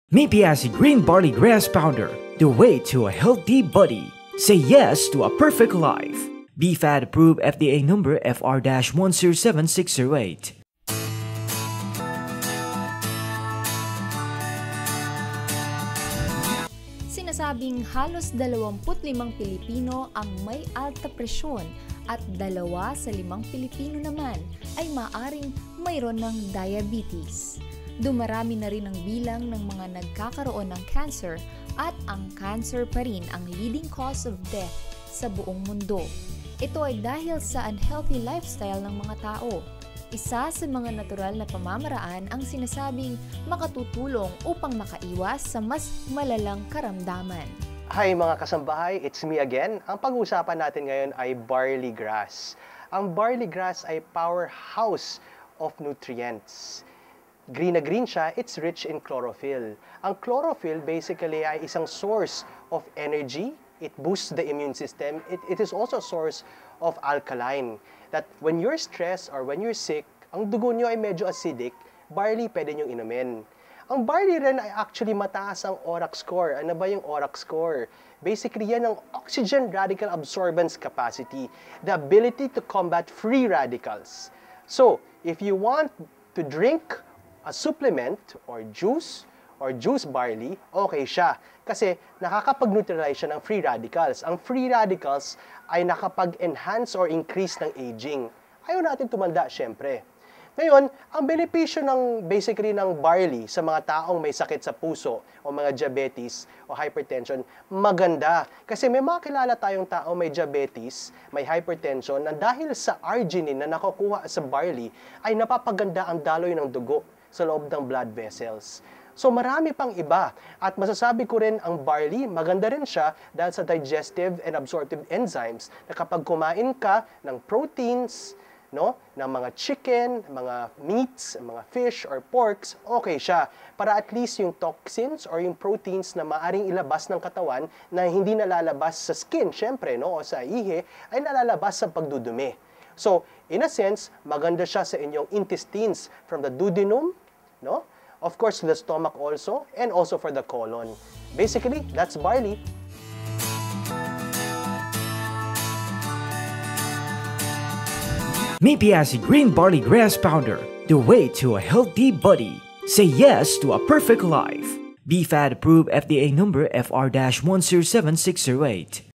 Maybe as a green barley grass powder, the way to a healthy body. Say yes to a perfect life. BFAD approved FDA number FR-107608. Sinasabing halos 25 Pilipino ang may alta presyon at 2 sa 5 Pilipino naman ay maaring mayroon ng diabetes. Dumarami na rin ang bilang ng mga nagkakaroon ng cancer at ang cancer pa rin ang leading cause of death sa buong mundo. Ito ay dahil sa unhealthy lifestyle ng mga tao. Isa sa mga natural na pamamaraan ang sinasabing makatutulong upang makaiwas sa mas malalang karamdaman. Hi mga kasambahay, it's me again. Ang pag-uusapan natin ngayon ay barley grass. Ang barley grass ay powerhouse of nutrients. Green na green siya, it's rich in chlorophyll. Ang chlorophyll basically ay isang source of energy. It boosts the immune system. It is also a source of alkaline. That when you're stressed or when you're sick, ang dugo nyo ay medyo acidic, barley pwede nyo inumin. Ang barley rin ay actually mataas ang ORAC score. Ano ba yung ORAC score? Basically, yan ang oxygen radical absorbance capacity, the ability to combat free radicals. So, if you want to drink a supplement or juice barley, okay siya. Kasi nakakapag-neutralize siya ng free radicals. Ang free radicals ay nakapag-enhance or increase ng aging. Ayaw natin tumanda, syempre. Ngayon, ang benepisyo basically ng barley sa mga taong may sakit sa puso o mga diabetes o hypertension, maganda. Kasi may mga kilala tayong tao may diabetes, may hypertension, na dahil sa arginine na nakukuha sa barley, ay napapaganda ang daloy ng dugo sa loob ng blood vessels. So marami pang iba. At masasabi ko rin ang barley, maganda rin siya dahil sa digestive and absorptive enzymes na kapag kumain ka ng proteins, ng mga chicken, mga meats, mga fish or porks, okay siya. Para at least yung toxins or yung proteins na maaring ilabas ng katawan na hindi nalalabas sa skin, syempre, o sa ihi, ay nalalabas sa pagdudumi. So, in a sense, maganda siya sa inyong intestines from the duodenum, of course, the stomach also, and also for the colon. Basically, that's barley. Maybe as a green barley grass powder, the way to a healthy body. Say yes to a perfect life. BFAD approved FDA number FR-107608.